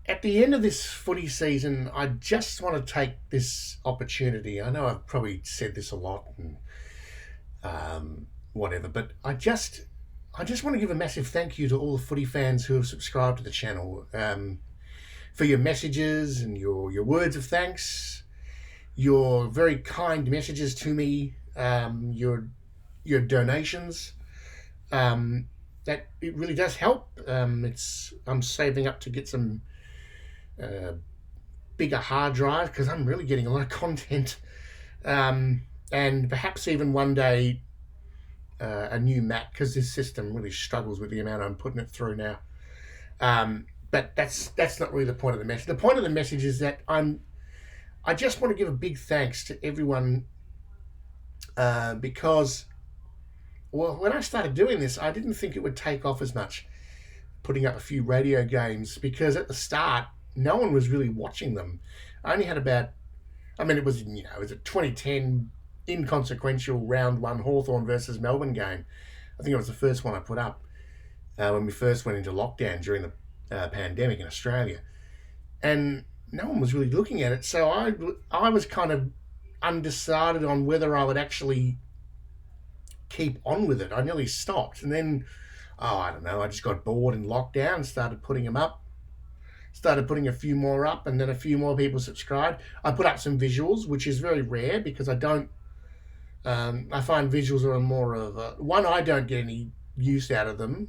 At the end of this footy season, I just want to take this opportunity. I know I've probably said this a lot and whatever, but I just want to give a massive thank you to all the footy fans who have subscribed to the channel, for your messages and your words of thanks, your very kind messages to me, your donations. That it really does help. I'm saving up to get some uh, bigger hard drive because I'm really getting a lot of content, and perhaps even one day a new Mac because this system really struggles with the amount I'm putting it through now. But that's not really the point of the message. The point of the message is that I just want to give a big thanks to everyone, because when I started doing this, I didn't think it would take off as much, putting up a few radio games, because at the start no one was really watching them. I only had about, I mean, it was a 2010 inconsequential round one Hawthorn versus Melbourne game. I think it was the first one I put up when we first went into lockdown during the pandemic in Australia, and no one was really looking at it. So I was kind of undecided on whether I would actually keep on with it. I nearly stopped, and then I don't know. I just got bored in lockdown and started putting them up. Started putting a few more up, and then a few more people subscribed. I put up some visuals, which is very rare because I don't. I find visuals are more of a one. I don't get any use out of them,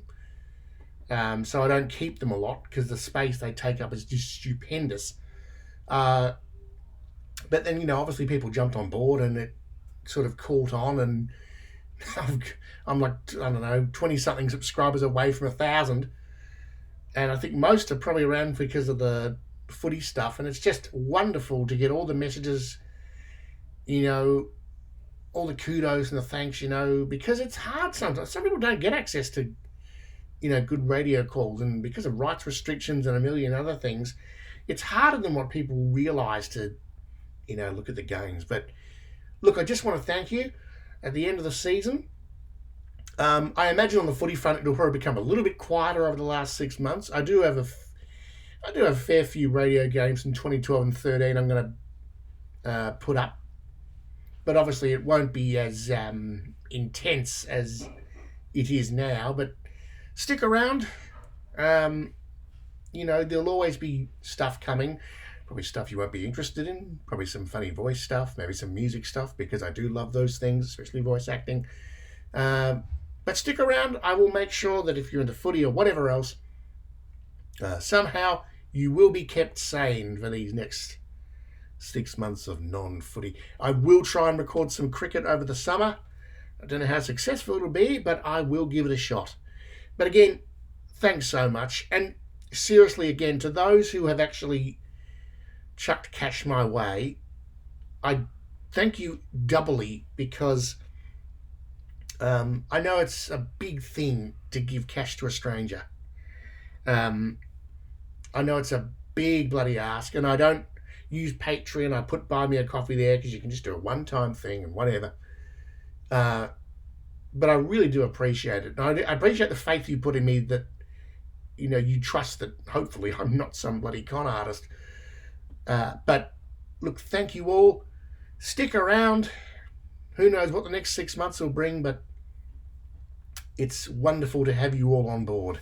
so I don't keep them a lot because the space they take up is just stupendous. Uh, but then obviously people jumped on board and it sort of caught on, and I'm like, I don't know, 20 something subscribers away from 1,000, and I think most are probably around because of the footy stuff. And it's just wonderful to get all the messages, you know, all the kudos and the thanks, because it's hard sometimes. Some people don't get access to, good radio calls, and because of rights restrictions and a million other things, it's harder than what people realise to, look at the games. But look, I just want to thank you at the end of the season. I imagine on the footy front it'll probably become a little bit quieter over the last 6 months. I do have a fair few radio games from 2012 and 13 I'm going to put up, but obviously it won't be as intense as it is now. But stick around. There'll always be stuff coming. Probably stuff you won't be interested in. Probably some funny voice stuff, maybe some music stuff, because I do love those things, especially voice acting. But stick around. I will make sure that if you're into footy or whatever else, somehow you will be kept sane for these next 6 months of non-footy. I will try and record some cricket over the summer. I don't know how successful it'll be, but I will give it a shot. But again, thanks so much. And seriously, again, to those who have actually chucked cash my way, I thank you doubly, because I know it's a big thing to give cash to a stranger. I know it's a big bloody ask, and I don't use Patreon. I put Buy Me a Coffee there because you can just do a one-time thing and whatever. But I really do appreciate it. And I appreciate the faith you put in me, that you trust that hopefully I'm not some bloody con artist. But look, thank you all. Stick around. Who knows what the next 6 months will bring, but it's wonderful to have you all on board.